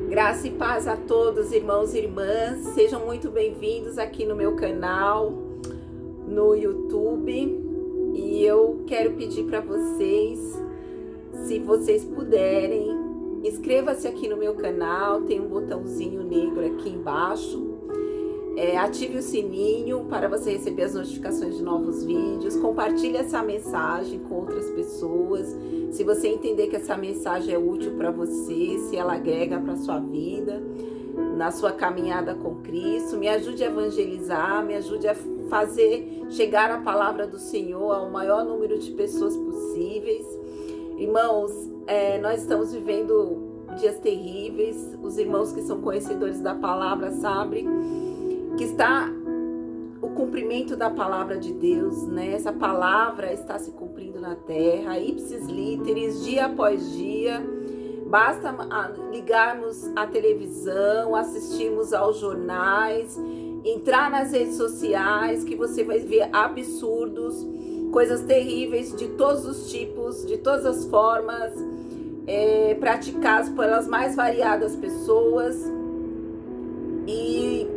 Graça e paz a todos, irmãos e irmãs. Sejam muito bem-vindos aqui no meu canal, no YouTube. E eu quero pedir para vocês, se vocês puderem, inscreva-se aqui no meu canal. Tem um botãozinho negro aqui embaixo. Ative o sininho para você receber as notificações de novos vídeos. Compartilhe essa mensagem com outras pessoas. Se você entender que essa mensagem é útil para você, se ela agrega para a sua vida, na sua caminhada com Cristo, me ajude a evangelizar, me ajude a fazer chegar a palavra do Senhor ao maior número de pessoas possíveis. Irmãos, nós estamos vivendo dias terríveis. Os irmãos que são conhecedores da palavra sabem que está o cumprimento da palavra de Deus, né? Essa palavra está se cumprindo na terra, ipsis literis, dia após dia. Basta ligarmos a televisão, assistirmos aos jornais, entrar nas redes sociais, que você vai ver absurdos, coisas terríveis de todos os tipos, de todas as formas, praticadas pelas mais variadas pessoas. E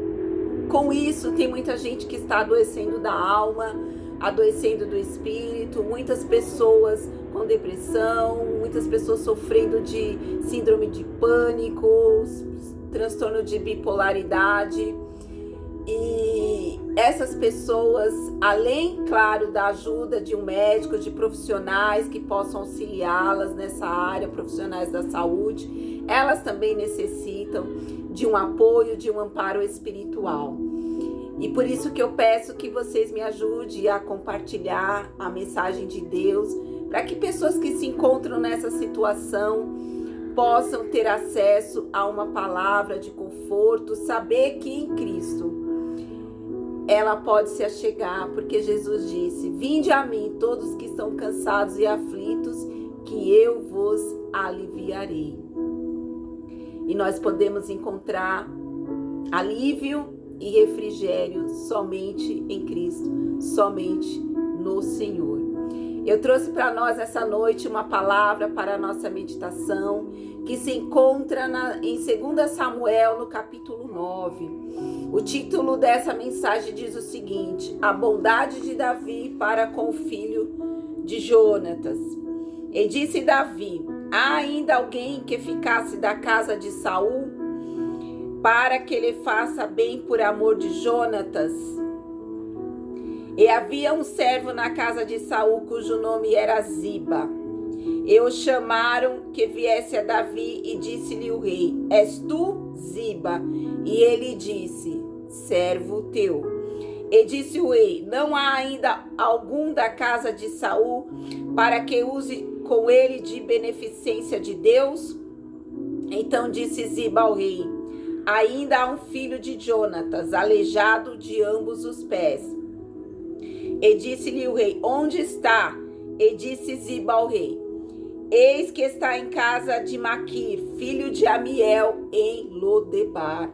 com isso, tem muita gente que está adoecendo da alma, adoecendo do espírito, muitas pessoas com depressão, muitas pessoas sofrendo de síndrome de pânico, transtorno de bipolaridade. E essas pessoas, além, claro, da ajuda de um médico, de profissionais que possam auxiliá-las nessa área, profissionais da saúde, elas também necessitam de um apoio, de um amparo espiritual. E por isso que eu peço que vocês me ajudem a compartilhar a mensagem de Deus, para que pessoas que se encontram nessa situação possam ter acesso a uma palavra de conforto, saber que em Cristo ela pode se achegar, porque Jesus disse: vinde a mim todos que estão cansados e aflitos, que eu vos aliviarei. E nós podemos encontrar alívio e refrigério somente em Cristo, somente no Senhor. Eu trouxe para nós essa noite uma palavra para a nossa meditação, que se encontra em 2 Samuel, no capítulo 9. O título dessa mensagem diz o seguinte: a bondade de Davi para com o filho de Jonatas. E disse Davi: há ainda alguém que ficasse da casa de Saul, para que ele faça bem por amor de Jonatas? E havia um servo na casa de Saul, cujo nome era Ziba. E o chamaram que viesse a Davi, e disse-lhe o rei: és tu, Ziba? E ele disse: servo teu. E disse o rei: não há ainda algum da casa de Saul, para que use com ele de beneficência de Deus? Então disse Ziba ao rei: ainda há um filho de Jonatas, aleijado de ambos os pés. E disse-lhe o rei: onde está? E disse Ziba ao rei: eis que está em casa de Maquir, filho de Amiel, em Lodebar.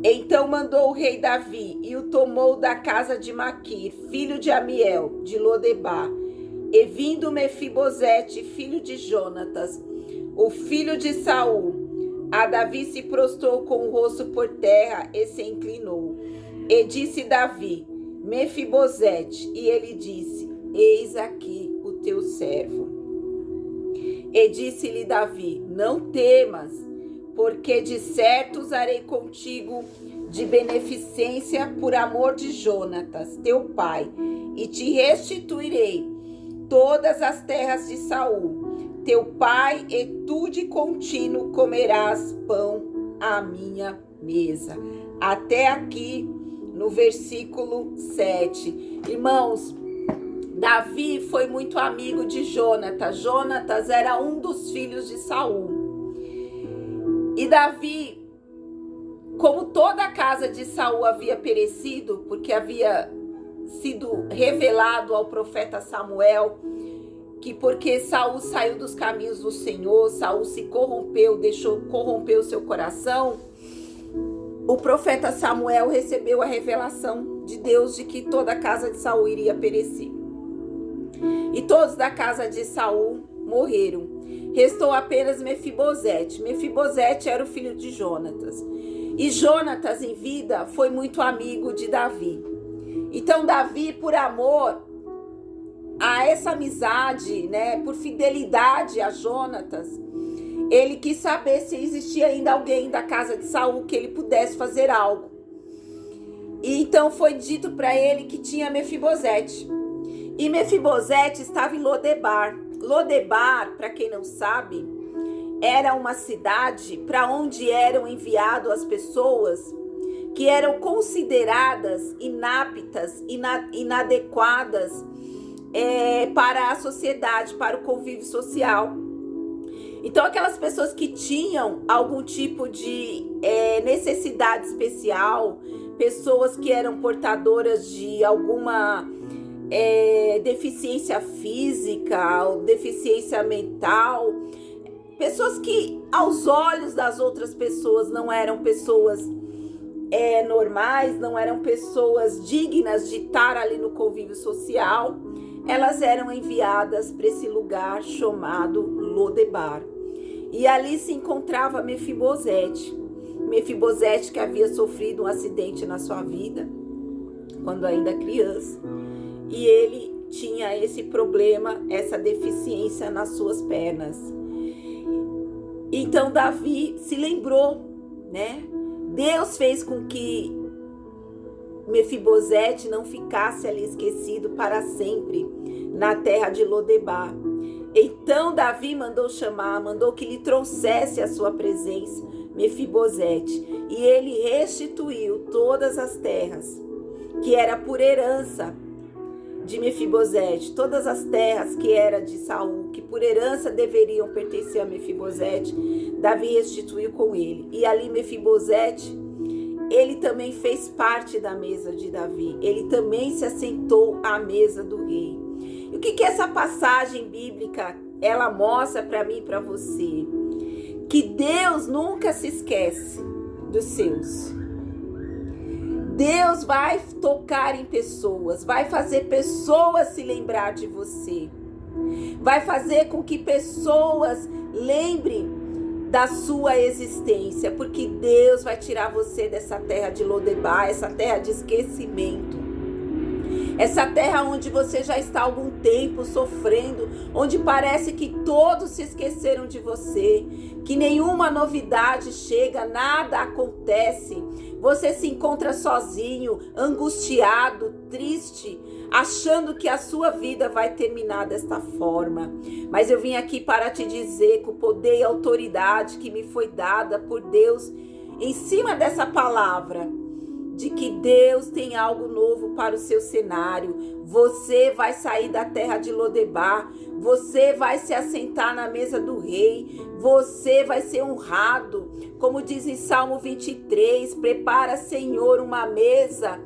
Então mandou o rei Davi, e o tomou da casa de Maquir, filho de Amiel, de Lodebar. E vindo Mefibosete, filho de Jonatas, o filho de Saul, a Davi se prostrou com o rosto por terra e se inclinou. E disse Davi: Mefibosete. E ele disse: eis aqui o teu servo. E disse-lhe Davi: não temas, porque de certo usarei contigo de beneficência por amor de Jonatas, teu pai, e te restituirei todas as terras de Saul, teu pai, e tu de contínuo comerás pão à minha mesa. Até aqui no versículo 7. Irmãos, Davi foi muito amigo de Jonatas. Jonatas era um dos filhos de Saul. E Davi, como toda a casa de Saul havia perecido, porque havia sido revelado ao profeta Samuel que porque Saul saiu dos caminhos do Senhor, Saul se corrompeu, corrompeu seu coração, o profeta Samuel recebeu a revelação de Deus de que toda a casa de Saul iria perecer. E todos da casa de Saul morreram. restou apenas Mefibosete. Mefibosete era o filho de Jonatas. E Jonatas, em vida, foi muito amigo de Davi. Então, Davi, por amor a essa amizade, né, por fidelidade a Jonatas, ele quis saber se existia ainda alguém da casa de Saul que ele pudesse fazer algo. E então foi dito para ele que tinha Mefibosete. E Mefibosete estava em Lodebar. Lodebar, para quem não sabe, era uma cidade para onde eram enviadas as pessoas que eram consideradas inaptas, inadequadas para a sociedade, para o convívio social. Então, aquelas pessoas que tinham algum tipo de necessidade especial, pessoas que eram portadoras de alguma deficiência física ou deficiência mental, pessoas que aos olhos das outras pessoas não eram pessoas normais, não eram pessoas dignas de estar ali no convívio social, elas eram enviadas para esse lugar chamado Lodebar. E ali se encontrava Mefibosete. Mefibosete que havia sofrido um acidente na sua vida, quando ainda criança. E ele tinha esse problema, essa deficiência nas suas pernas. Então Davi se lembrou, né? Deus fez com que Mefibosete não ficasse ali esquecido para sempre na terra de Lodebar. Então Davi mandou que lhe trouxesse a sua presença Mefibosete, e ele restituiu todas as terras que era por herança de Mefibosete, todas as terras que era de Saul, que por herança deveriam pertencer a Mefibosete, Davi restituiu com ele. E ali Mefibosete, ele também fez parte da mesa de Davi, ele também se assentou à mesa do rei. E o que essa passagem bíblica, ela mostra para mim e para você? Que Deus nunca se esquece dos seus. Deus vai tocar em pessoas, vai fazer pessoas se lembrar de você. Vai fazer com que pessoas lembrem da sua existência, porque Deus vai tirar você dessa terra de Lodebar, essa terra de esquecimento. Essa terra onde você já está há algum tempo sofrendo, onde parece que todos se esqueceram de você, que nenhuma novidade chega, nada acontece. Você se encontra sozinho, angustiado, triste, achando que a sua vida vai terminar desta forma. Mas eu vim aqui para te dizer que o poder e a autoridade que me foi dada por Deus em cima dessa palavra, de que Deus tem algo novo para o seu cenário. Você vai sair da terra de Lodebar, você vai se assentar na mesa do rei, você vai ser honrado. Como diz em Salmo 23, prepara, Senhor, uma mesa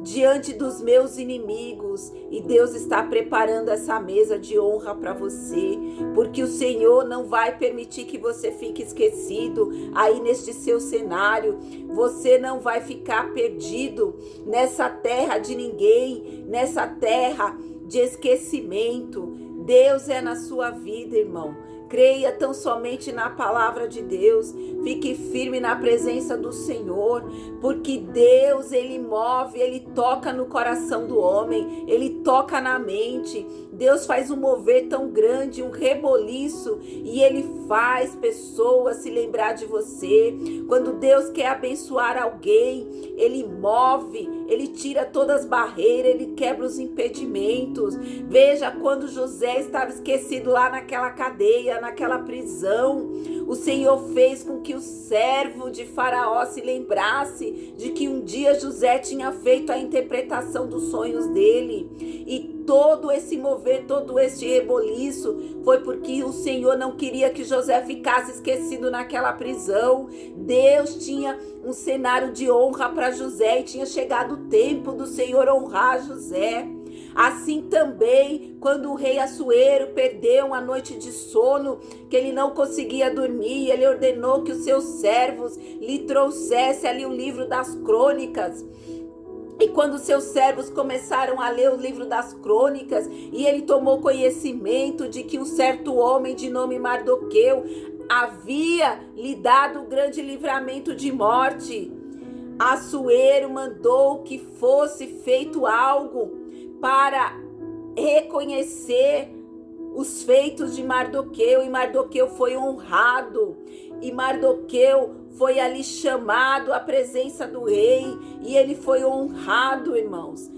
diante dos meus inimigos. E Deus está preparando essa mesa de honra para você, porque o Senhor não vai permitir que você fique esquecido aí neste seu cenário. Você não vai ficar perdido nessa terra de ninguém, nessa terra de esquecimento. Deus é na sua vida, irmão. Creia tão somente na palavra de Deus. Fique firme na presença do Senhor, porque Deus, Ele move, Ele toca no coração do homem, Ele toca na mente. Deus faz um mover tão grande, um reboliço, e Ele faz pessoas se lembrar de você. Quando Deus quer abençoar alguém, Ele move, Ele tira todas as barreiras, Ele quebra os impedimentos. Veja, quando José estava esquecido lá naquela cadeia, naquela prisão, o Senhor fez com que o servo de Faraó se lembrasse de que um dia José tinha feito a interpretação dos sonhos dele. E todo esse mover, todo este reboliço foi porque o Senhor não queria que José ficasse esquecido naquela prisão. Deus tinha um cenário de honra para José e tinha chegado o tempo do Senhor honrar José. Assim também, quando o rei Assuero perdeu uma noite de sono, que ele não conseguia dormir, ele ordenou que os seus servos lhe trouxessem ali o livro das crônicas. E quando seus servos começaram a ler o livro das crônicas, e ele tomou conhecimento de que um certo homem de nome Mardoqueu havia lhe dado o grande livramento de morte, Assuero mandou que fosse feito algo para reconhecer os feitos de Mardoqueu, e Mardoqueu foi honrado, e Mardoqueu foi ali chamado à presença do rei, e ele foi honrado, irmãos.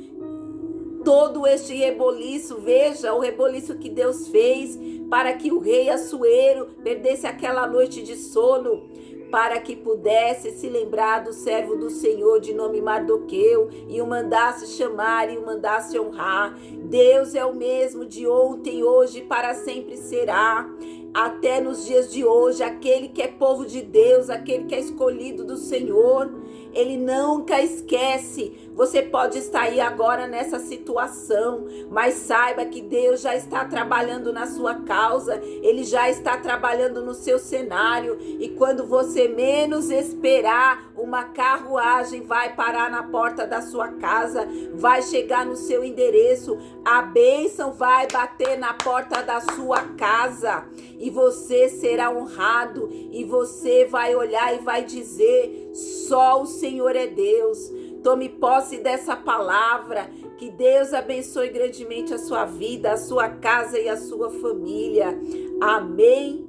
Todo este reboliço, veja o reboliço que Deus fez para que o rei Assuero perdesse aquela noite de sono, para que pudesse se lembrar do servo do Senhor de nome Mardoqueu e o mandasse chamar e o mandasse honrar. Deus é o mesmo de ontem, hoje e para sempre será. Até nos dias de hoje, aquele que é povo de Deus, aquele que é escolhido do Senhor, ele nunca esquece. Você pode estar aí agora nessa situação, mas saiba que Deus já está trabalhando na sua causa, ele já está trabalhando no seu cenário, e quando você menos esperar, uma carruagem vai parar na porta da sua casa, vai chegar no seu endereço, a bênção vai bater na porta da sua casa, e você será honrado, e você vai olhar e vai dizer: só o Senhor é Deus. Tome posse dessa palavra. Que Deus abençoe grandemente a sua vida, a sua casa e a sua família. Amém.